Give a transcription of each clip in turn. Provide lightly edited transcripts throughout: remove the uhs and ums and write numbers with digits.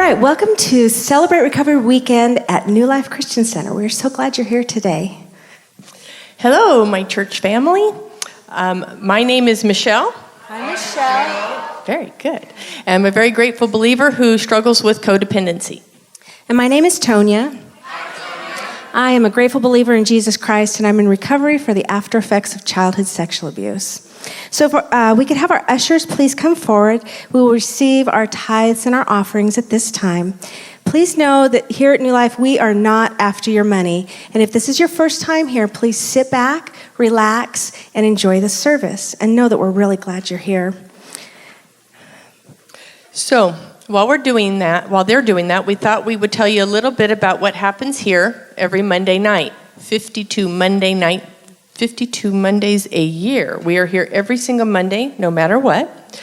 right, welcome to Celebrate Recovery Weekend at New Life Christian Center. We're so glad you're here today. Hello, my church family. My name is Michelle. Hi, Michelle. Very good. I'm a very grateful believer who struggles with codependency. And my name is Tonya. I am a grateful believer in Jesus Christ, and I'm in recovery for the after effects of childhood sexual abuse. So if we could have our ushers please come forward. We will receive our tithes and our offerings at this time. Please know that here at New Life, we are not after your money. And if this is your first time here, please sit back, relax, and enjoy the service. And know that we're really glad you're here. So while they're doing that, we thought we would tell you a little bit about what happens here every Monday night. 52 Mondays a year. We are here every single Monday, no matter what.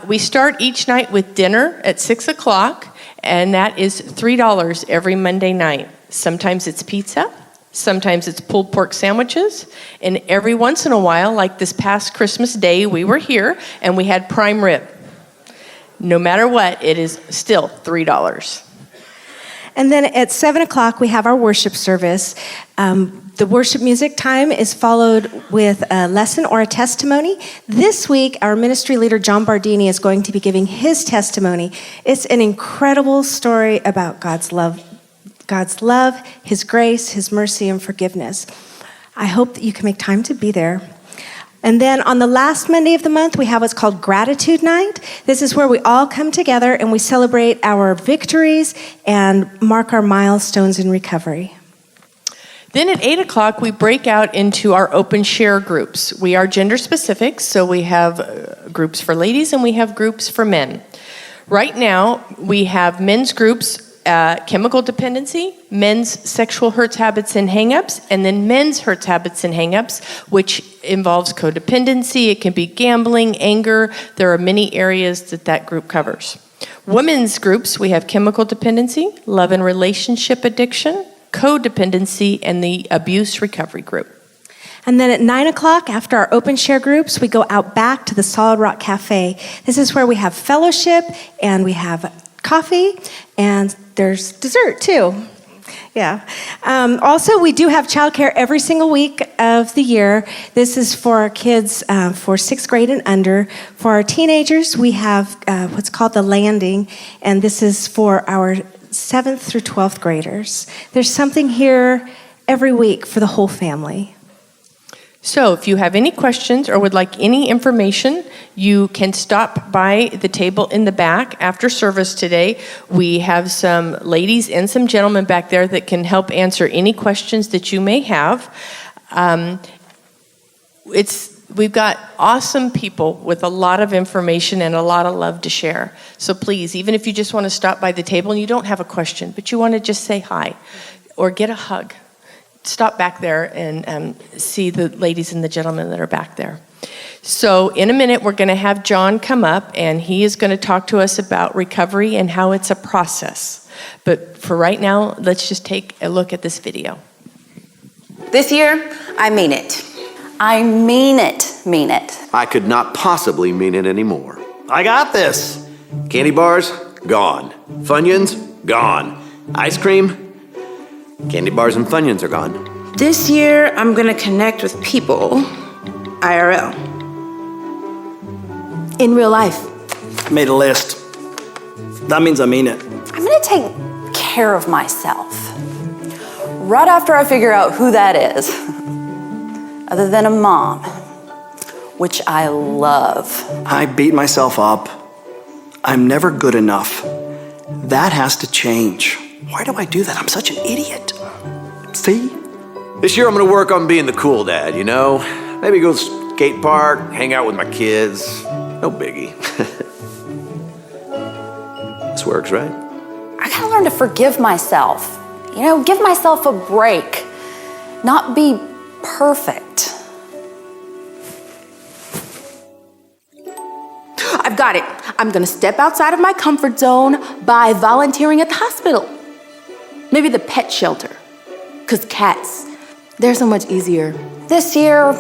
We start each night with dinner at 6 o'clock, and that is $3 every Monday night. Sometimes it's pizza, sometimes it's pulled pork sandwiches, and every once in a while, like this past Christmas Day, we were here and we had prime rib. No matter what, it is still $3. And then at 7 o'clock, we have our worship service. The worship music time is followed with a lesson or a testimony. This week, our ministry leader, John Bardini, is going to be giving his testimony. It's an incredible story about God's love, His grace, His mercy, and forgiveness. I hope that you can make time to be there. And then on the last Monday of the month, we have what's called Gratitude Night. This is where we all come together and we celebrate our victories and mark our milestones in recovery. Then at 8 o'clock, we break out into our open share groups. We are gender specific, so we have groups for ladies and we have groups for men. Right now, we have men's groups, chemical dependency, men's sexual hurts, habits, and hangups, and then men's hurts, habits, and hangups, which involves codependency. It can be gambling, anger. There are many areas that group covers. Women's groups, we have chemical dependency, love and relationship addiction, codependency, and the abuse recovery group. And then at 9 o'clock, after our open share groups, we go out back to the Solid Rock Cafe. This is where we have fellowship, and we have coffee, and there's dessert too. Yeah. Also, we do have childcare every single week of the year. This is for our kids for 6th grade and under. For our teenagers, we have what's called the Landing, and this is for our 7th through 12th graders. There's something here every week for the whole family. So if you have any questions or would like any information, you can stop by the table in the back after service today. We have some ladies and some gentlemen back there that can help answer any questions that you may have. We've got awesome people with a lot of information and a lot of love to share. So please, even if you just want to stop by the table and you don't have a question, but you want to just say hi or get a hug, stop back there and see the ladies and the gentlemen that are back there. So in a minute, we're going to have John come up, and he is going to talk to us about recovery and how it's a process. But for right now, let's just take a look at this video. This year, I mean it. I mean it. I could not possibly mean it anymore. I got this. Candy bars, gone. Funyuns, gone. Ice cream, candy bars and Funyuns are gone. This year, I'm gonna connect with people, IRL. In real life. Made a list. That means I mean it. I'm gonna take care of myself. Right after I figure out who that is. Other than a mom, which I love. I beat myself up. I'm never good enough. That has to change. Why do I do that? I'm such an idiot. See? This year I'm gonna work on being the cool dad, you know? Maybe go skate park, hang out with my kids. No biggie. This works, right? I gotta learn to forgive myself. You know, give myself a break. Not be perfect. I've got it. I'm gonna step outside of my comfort zone by volunteering at the hospital. Maybe the pet shelter. 'Cause cats, they're so much easier. This year,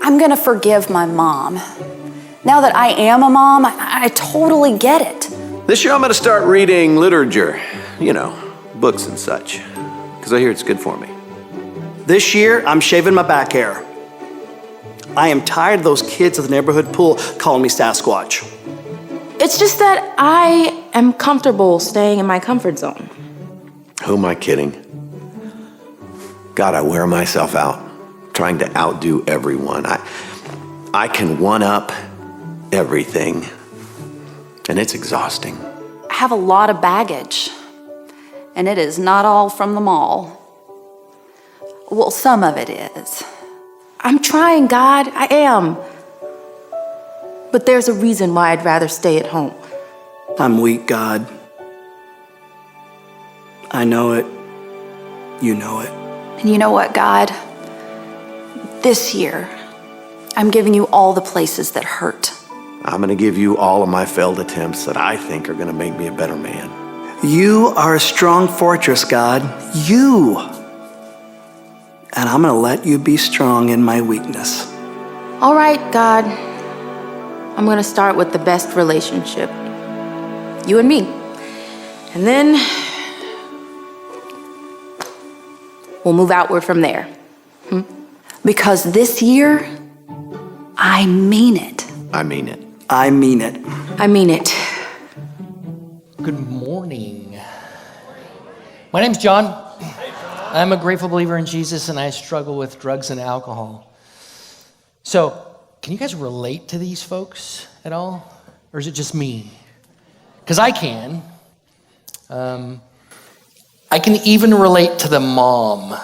I'm gonna forgive my mom. Now that I am a mom, I totally get it. This year I'm going to start reading literature, books and such, because I hear it's good for me. This year, I'm shaving my back hair. I am tired of those kids at the neighborhood pool calling me Sasquatch. It's just that I am comfortable staying in my comfort zone. Who am I kidding? God, I wear myself out trying to outdo everyone. I can one-up everything, and it's exhausting. I have a lot of baggage, and it is not all from the mall. Well, some of it is. I'm trying, God, I am. But there's a reason why I'd rather stay at home. I'm weak, God. I know it. You know it. And you know what, God? This year, I'm giving you all the places that hurt. I'm going to give you all of my failed attempts that I think are going to make me a better man. You are a strong fortress, God. You. And I'm going to let you be strong in my weakness. All right, God. I'm gonna start with the best relationship. You and me. And then we'll move outward from there. Because this year, I mean it. I mean it. I mean it. I mean it. Good morning. My name's John. I'm a grateful believer in Jesus, and I struggle with drugs and alcohol. So, can you guys relate to these folks at all? Or is it just me? Because I can. I can even relate to the mom.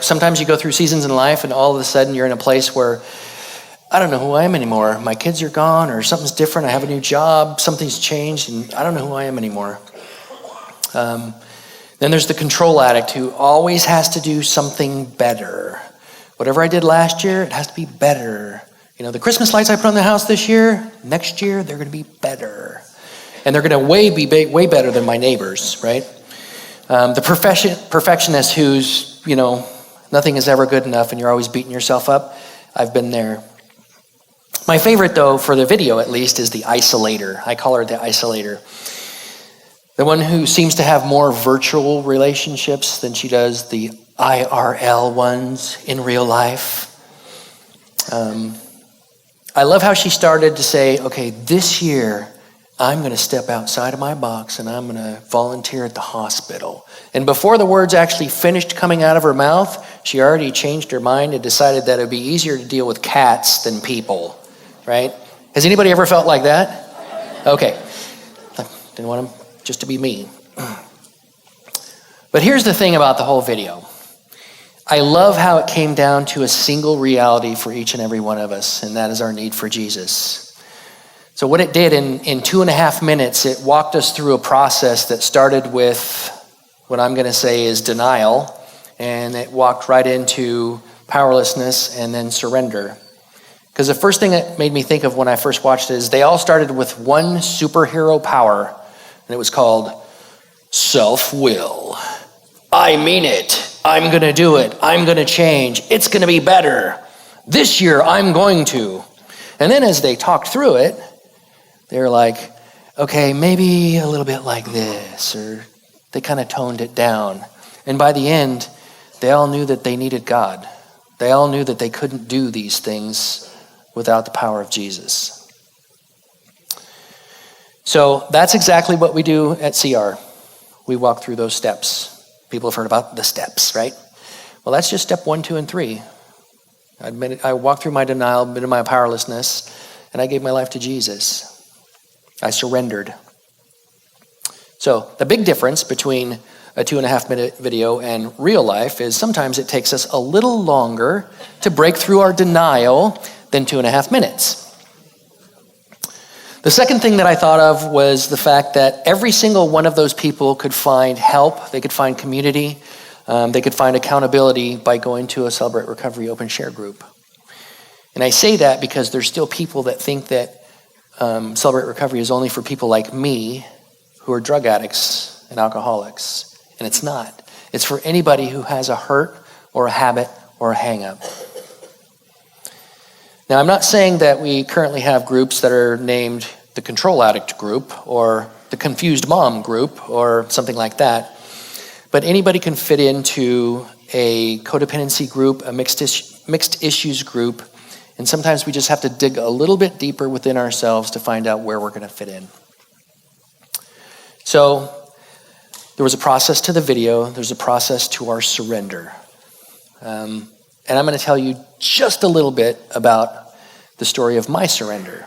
Sometimes you go through seasons in life, and all of a sudden you're in a place where I don't know who I am anymore. My kids are gone, or something's different. I have a new job, something's changed, and I don't know who I am anymore. Then there's the control addict who always has to do something better. Whatever I did last year, it has to be better. The Christmas lights I put on the house this year, next year, they're going to be better. And they're going to be way better than my neighbors, right? The perfectionist who's, nothing is ever good enough and you're always beating yourself up. I've been there. My favorite, though, for the video at least, is the isolator. I call her the isolator. The one who seems to have more virtual relationships than she does the IRL ones in real life. I love how she started to say, okay, this year I'm going to step outside of my box and I'm going to volunteer at the hospital. And before the words actually finished coming out of her mouth, she already changed her mind and decided that it would be easier to deal with cats than people, right? Has anybody ever felt like that? Okay. Didn't want them just to be me. But here's the thing about the whole video. I love how it came down to a single reality for each and every one of us, and that is our need for Jesus. So what it did in 2.5 minutes, it walked us through a process that started with what I'm going to say is denial, and it walked right into powerlessness and then surrender. Because the first thing that made me think of when I first watched it is they all started with one superhero power, and it was called self-will. I mean it. I'm going to do it. I'm going to change. It's going to be better. This year, I'm going to. And then as they talked through it, they were like, okay, maybe a little bit like this, or they kind of toned it down. And by the end, they all knew that they needed God. They all knew that they couldn't do these things without the power of Jesus. So that's exactly what we do at CR. We walk through those steps. People have heard about the steps, right? Well, that's just step 1, 2, and 3. I walked through my denial, admitted my powerlessness, and I gave my life to Jesus. I surrendered. So the big difference between a 2.5-minute video and real life is sometimes it takes us a little longer to break through our denial than 2.5 minutes. The second thing that I thought of was the fact that every single one of those people could find help, they could find community, they could find accountability by going to a Celebrate Recovery open share group. And I say that because there's still people that think that Celebrate Recovery is only for people like me who are drug addicts and alcoholics. And it's not. It's for anybody who has a hurt or a habit or a hang-up. Now, I'm not saying that we currently have groups that are named the Control Addict Group or the confused mom group or something like that. But anybody can fit into a codependency group, a mixed issues group, and sometimes we just have to dig a little bit deeper within ourselves to find out where we're going to fit in. So there was a process to the video. There's a process to our surrender. And I'm going to tell you just a little bit about the story of my surrender.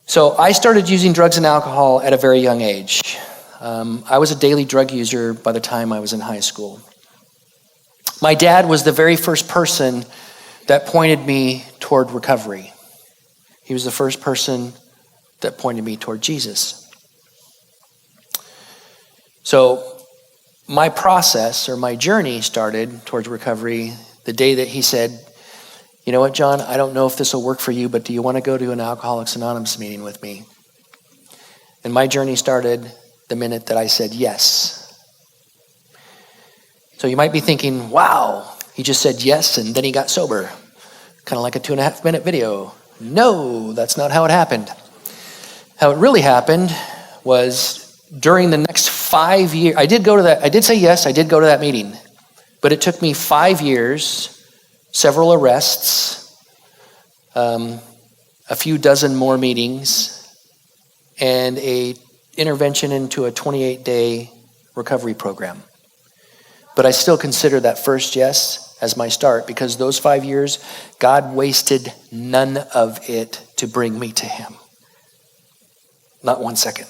So I started using drugs and alcohol at a very young age. I was a daily drug user by the time I was in high school. My dad was the very first person that pointed me toward recovery. He was the first person that pointed me toward Jesus. So my process or my journey started towards recovery the day that he said, you know what, John, I don't know if this will work for you, but do you want to go to an Alcoholics Anonymous meeting with me? And my journey started the minute that I said yes. So you might be thinking, wow, he just said yes and then he got sober. Kind of like a 2.5 minute video. No, that's not how it happened. How it really happened was during the next 5 years, I did say yes, I did go to that meeting, but it took me 5 years, several arrests, a few dozen more meetings, and a intervention into a 28-day recovery program. But I still consider that first yes as my start because those 5 years, God wasted none of it to bring me to him. Not 1 second.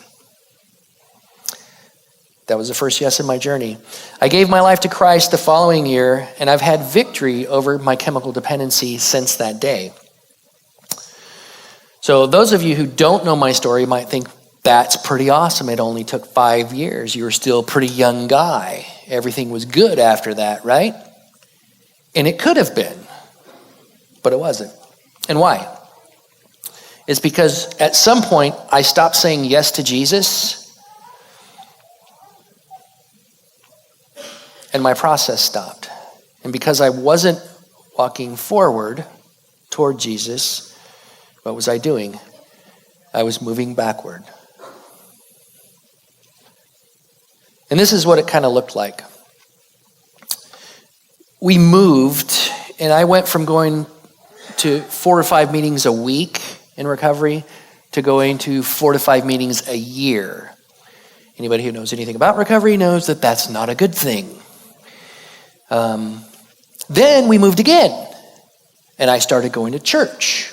That was the first yes in my journey. I gave my life to Christ the following year, and I've had victory over my chemical dependency since that day. So those of you who don't know my story might think, that's pretty awesome. It only took 5 years. You were still a pretty young guy. Everything was good after that, right? And it could have been, but it wasn't. And why? It's because at some point I stopped saying yes to Jesus, and my process stopped. And because I wasn't walking forward toward Jesus, what was I doing? I was moving backward. And this is what it kind of looked like. We moved, and I went from going to 4 or 5 meetings a week in recovery to going to 4 to 5 meetings a year. Anybody who knows anything about recovery knows that that's not a good thing. Then we moved again, and I started going to church.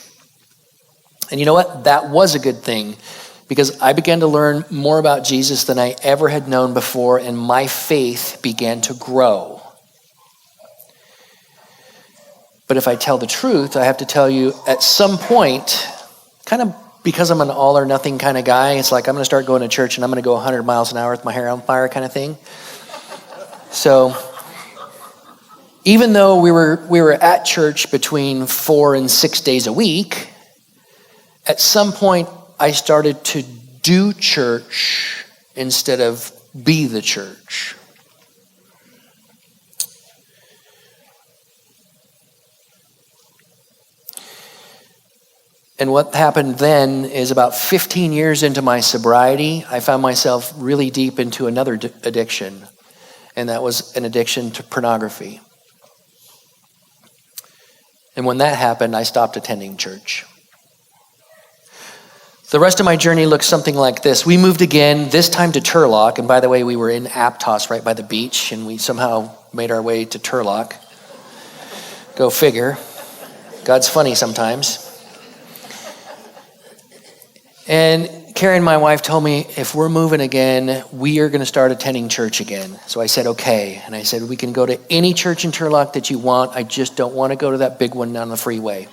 And you know what? That was a good thing because I began to learn more about Jesus than I ever had known before, and my faith began to grow. But if I tell the truth, I have to tell you at some point, kind of because I'm an all or nothing kind of guy, it's like I'm going to start going to church and I'm going to go 100 miles an hour with my hair on fire kind of thing. So even though we were at church between 4 and 6 days a week, at some point I started to do church instead of be the church. And what happened then is about 15 years into my sobriety, I found myself really deep into another addiction, and that was an addiction to pornography. And when that happened, I stopped attending church. The rest of my journey looks something like this. We moved again, this time to Turlock. And by the way, we were in Aptos right by the beach, and we somehow made our way to Turlock. Go figure. God's funny sometimes. And Karen, my wife, told me, if we're moving again, we are going to start attending church again. So I said, okay. And I said, we can go to any church in Turlock that you want. I just don't want to go to that big one down the freeway.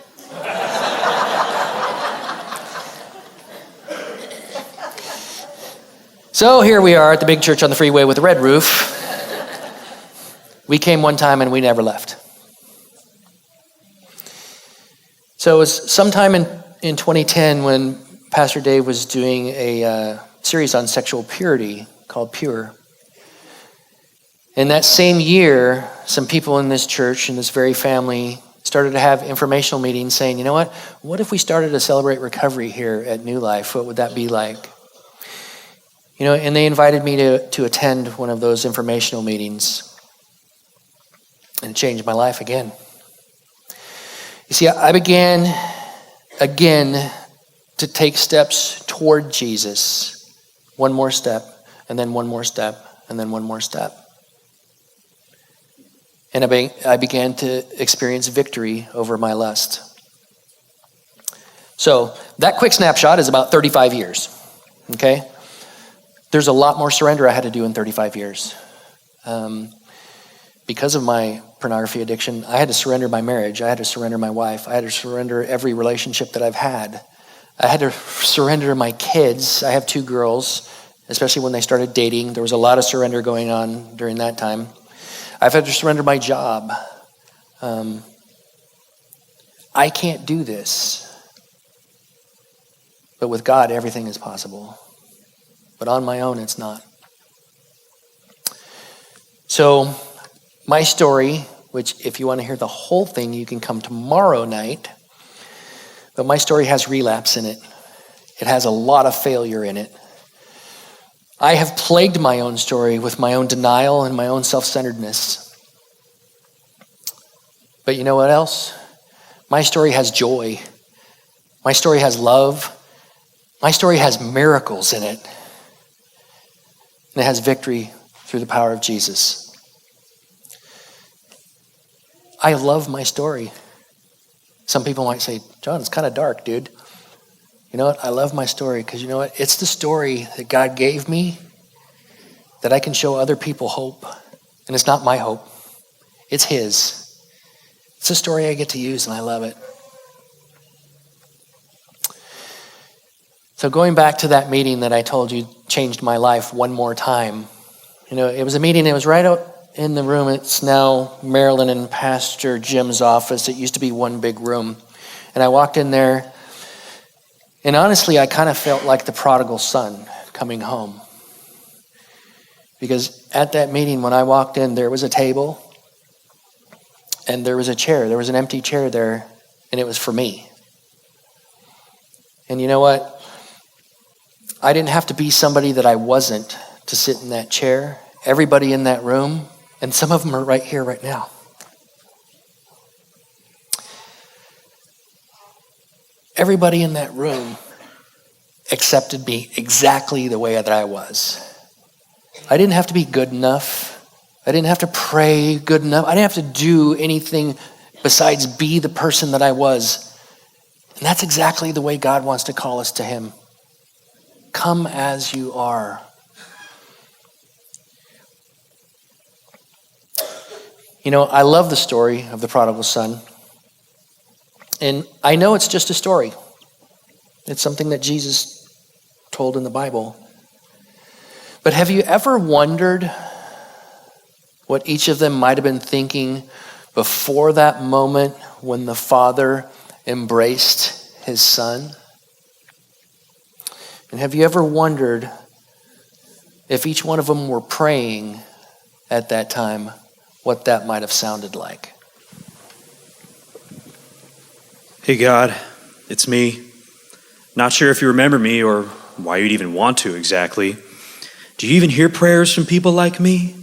So here we are at the big church on the freeway with a red roof. We came one time and we never left. So it was sometime in 2010 when Pastor Dave was doing a series on sexual purity called Pure. In that same year, some people in this church, in this very family, started to have informational meetings saying, you know what if we started to celebrate recovery here at New Life? What would that be like? And they invited me to attend one of those informational meetings. And it changed my life again. You see, I began again to take steps toward Jesus. One more step, and then one more step, and then one more step. And I began to experience victory over my lust. So that quick snapshot is about 35 years, okay? There's a lot more surrender I had to do in 35 years. Because of my pornography addiction, I had to surrender my marriage. I had to surrender my wife. I had to surrender every relationship that I've had. I had to surrender my kids. I have 2 girls, especially when they started dating. There was a lot of surrender going on during that time. I've had to surrender my job. I can't do this. But with God, everything is possible. But on my own, it's not. So my story, which if you want to hear the whole thing, you can come tomorrow night. But my story has relapse in it. It has a lot of failure in it. I have plagued my own story with my own denial and my own self-centeredness. But you know what else? My story has joy. My story has love. My story has miracles in it. And it has victory through the power of Jesus. I love my story. Some people might say, John, it's kind of dark, dude. You know what? I love my story because you know what? It's the story that God gave me that I can show other people hope. And it's not my hope. It's His. It's a story I get to use and I love it. So going back to that meeting that I told you changed my life one more time. It was a meeting, it was right out in the room. It's now Marilyn and Pastor Jim's office. It used to be one big room. And I walked in there, and honestly, I kind of felt like the prodigal son coming home. Because at that meeting, when I walked in, there was a table, and there was a chair. There was an empty chair there, and it was for me. And you know what? I didn't have to be somebody that I wasn't to sit in that chair. Everybody in that room, and some of them are right here right now. Everybody in that room accepted me exactly the way that I was. I didn't have to be good enough. I didn't have to pray good enough. I didn't have to do anything besides be the person that I was. And that's exactly the way God wants to call us to Him. Come as you are. I love the story of the prodigal son. And I know it's just a story. It's something that Jesus told in the Bible. But have you ever wondered what each of them might have been thinking before that moment when the father embraced his son? And have you ever wondered if each one of them were praying at that time, what that might have sounded like? Hey God, it's me. Not sure if you remember me or why you'd even want to exactly. Do you even hear prayers from people like me?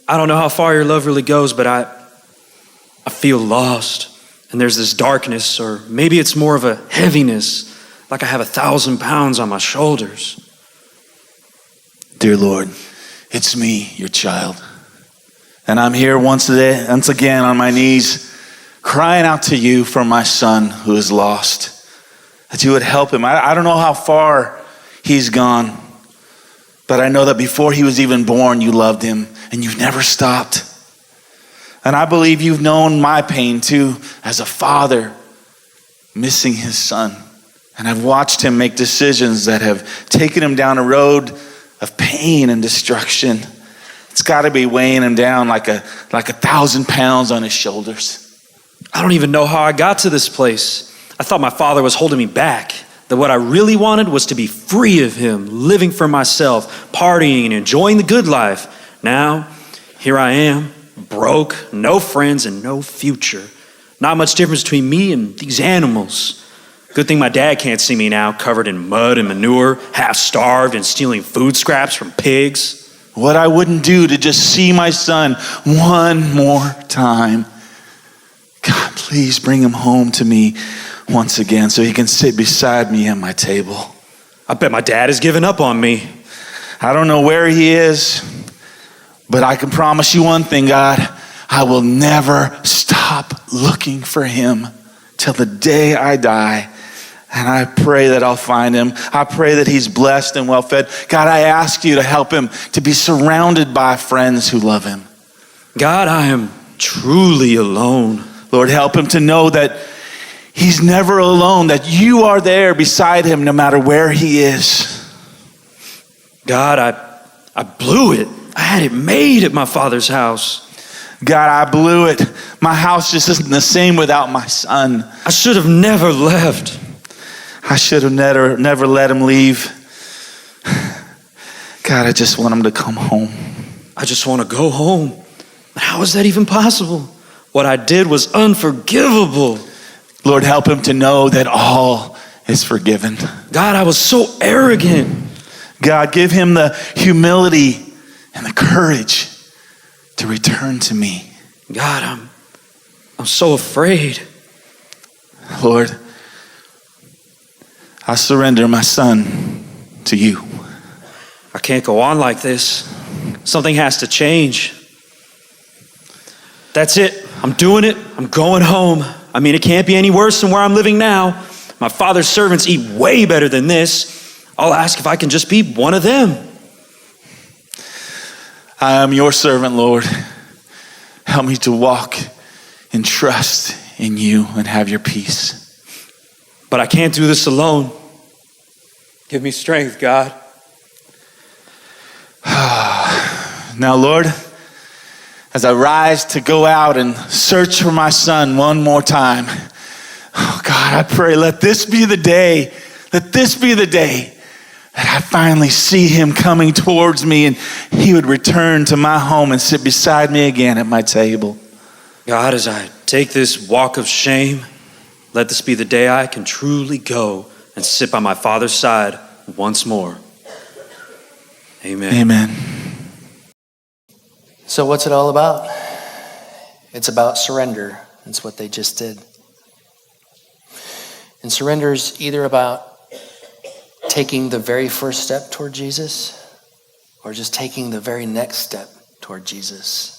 I don't know how far your love really goes, but I feel lost. And there's this darkness, or maybe it's more of a heaviness, like I have 1,000 pounds on my shoulders. Dear Lord, it's me, your child. And I'm here once again on my knees, crying out to you for my son who is lost, that you would help him. I don't know how far he's gone, but I know that before he was even born, you loved him and you've never stopped. And I believe you've known my pain too, as a father missing his son. And I've watched him make decisions that have taken him down a road of pain and destruction. It's got to be weighing him down like 1,000 pounds on his shoulders. I don't even know how I got to this place. I thought my father was holding me back, that what I really wanted was to be free of him, living for myself, partying and enjoying the good life. Now, here I am, broke, no friends and no future. Not much difference between me and these animals. Good thing my dad can't see me now, covered in mud and manure, half starved and stealing food scraps from pigs. What I wouldn't do to just see my son one more time. God, please bring him home to me once again so he can sit beside me at my table. I bet my dad has given up on me. I don't know where he is, but I can promise you one thing, God. I will never stop looking for him till the day I die. And I pray that I'll find him. I pray that he's blessed and well fed. God, I ask you to help him to be surrounded by friends who love him. God, I am truly alone. Lord, help him to know that he's never alone, that you are there beside him no matter where he is. God, I blew it. I had it made at my father's house. God, I blew it. My house just isn't the same without my son. I should have never left. I should have never let him leave. God, I just want him to come home. I just want to go home. How is that even possible? What I did was unforgivable. Lord, help him to know that all is forgiven. God, I was so arrogant. God, give him the humility and the courage to return to me. God, I'm so afraid. Lord, I surrender my son to you. I can't go on like this. Something has to change. That's it. I'm doing it. I'm going home. I mean, it can't be any worse than where I'm living now. My father's servants eat way better than this. I'll ask if I can just be one of them. I am your servant, Lord. Help me to walk in trust in you and have your peace. But I can't do this alone. Give me strength, God. Now, Lord, as I rise to go out and search for my son one more time, oh God, I pray, let this be the day that I finally see him coming towards me and he would return to my home and sit beside me again at my table. God, as I take this walk of shame, let this be the day I can truly go and sit by my father's side once more. Amen. Amen. So what's it all about? It's about surrender. That's what they just did. And surrender is either about taking the very first step toward Jesus or just taking the very next step toward Jesus.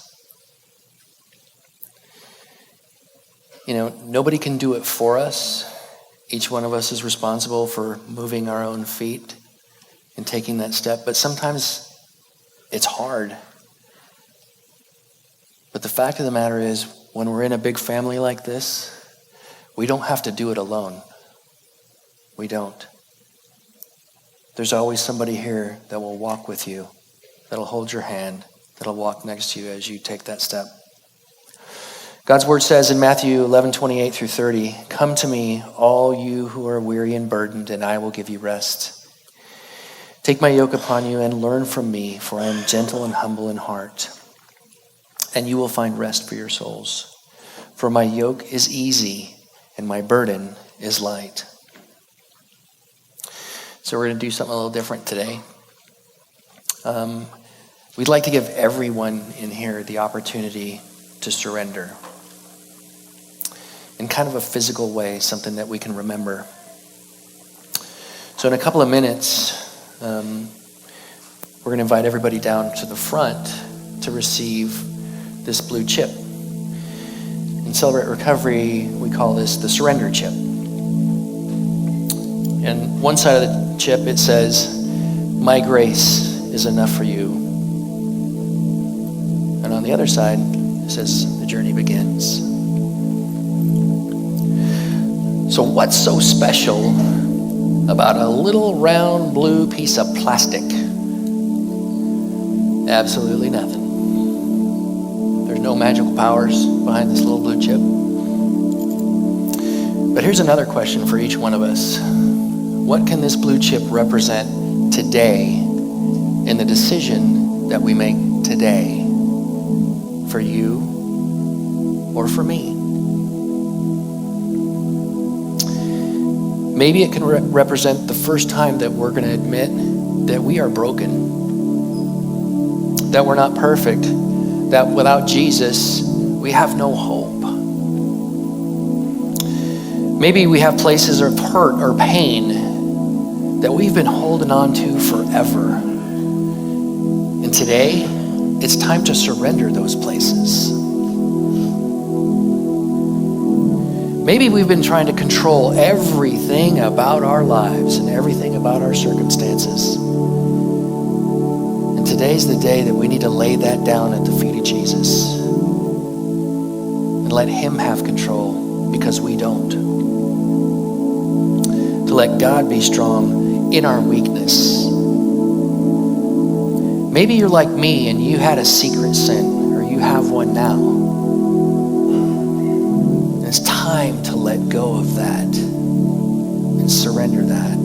You know, nobody can do it for us. Each one of us is responsible for moving our own feet and taking that step. But sometimes it's hard. But the fact of the matter is, when we're in a big family like this, we don't have to do it alone. We don't. There's always somebody here that will walk with you, that'll hold your hand, that'll walk next to you as you take that step. God's word says in Matthew 11:28 through 30, "Come to me, all you who are weary and burdened, and I will give you rest. Take my yoke upon you and learn from me, for I am gentle and humble in heart, and you will find rest for your souls. For my yoke is easy and my burden is light." So we're going to do something a little different today. We'd like to give everyone in here the opportunity to surrender in kind of a physical way, something that we can remember. So in a couple of minutes, we're going to invite everybody down to the front to receive this blue chip. In Celebrate Recovery, we call this the surrender chip. And one side of the chip, it says, "My grace is enough for you." And on the other side, it says, "The journey begins." So what's so special about a little round blue piece of plastic? Absolutely nothing. There's no magical powers behind this little blue chip. But here's another question for each one of us. What can this blue chip represent today in the decision that we make today for you or for me? Maybe it can represent the first time that we're going to admit that we are broken, that we're not perfect, that without Jesus, we have no hope. Maybe we have places of hurt or pain that we've been holding on to forever. And today, it's time to surrender those places. Maybe we've been trying to control everything about our lives and everything about our circumstances. And today's the day that we need to lay that down at the feet of Jesus and let him have control because we don't. To let God be strong in our weakness. Maybe you're like me and you had a secret sin, or you have one now. It's time to let go of that and surrender that.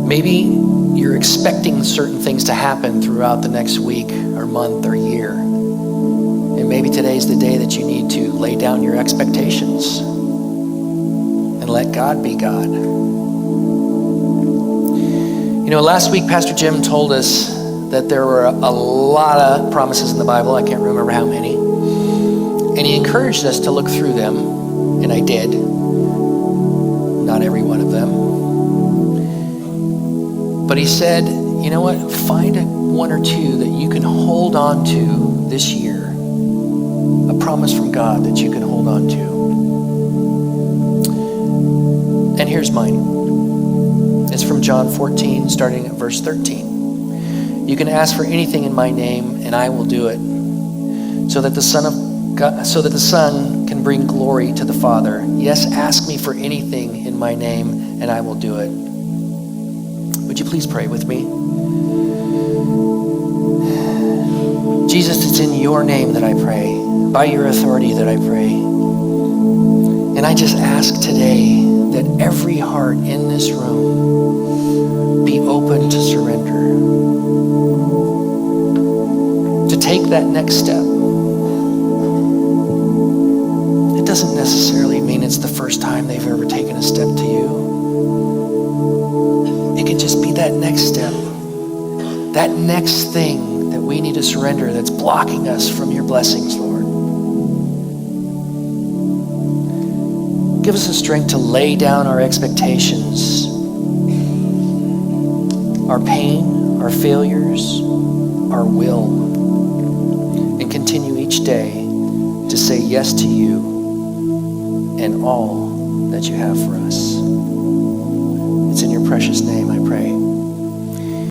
Maybe you're expecting certain things to happen throughout the next week or month or year. And maybe today's the day that you need to lay down your expectations and let God be God. You know, last week Pastor Jim told us that there were a lot of promises in the Bible. I can't remember how many. And he encouraged us to look through them, and I did. Not every one of them. But he said, you know what? Find one or two that you can hold on to this year. A promise from God that you can hold on to. And here's mine. It's from John 14, starting at verse 13. You can ask for anything in my name, and I will do it, so that the Son can bring glory to the Father. Yes, ask me for anything in my name, and I will do it. Would you please pray with me? Jesus, it's in your name that I pray, by your authority that I pray. And I just ask today that every heart in this room be open to surrender. To take that next step. It doesn't necessarily mean it's the first time they've ever taken a step to you. It can just be that next step. That next thing that we need to surrender that's blocking us from your blessings, Lord. Give us the strength to lay down our expectations, our pain, our failures, our will, and continue each day to say yes to you and all that you have for us. It's in your precious name I pray.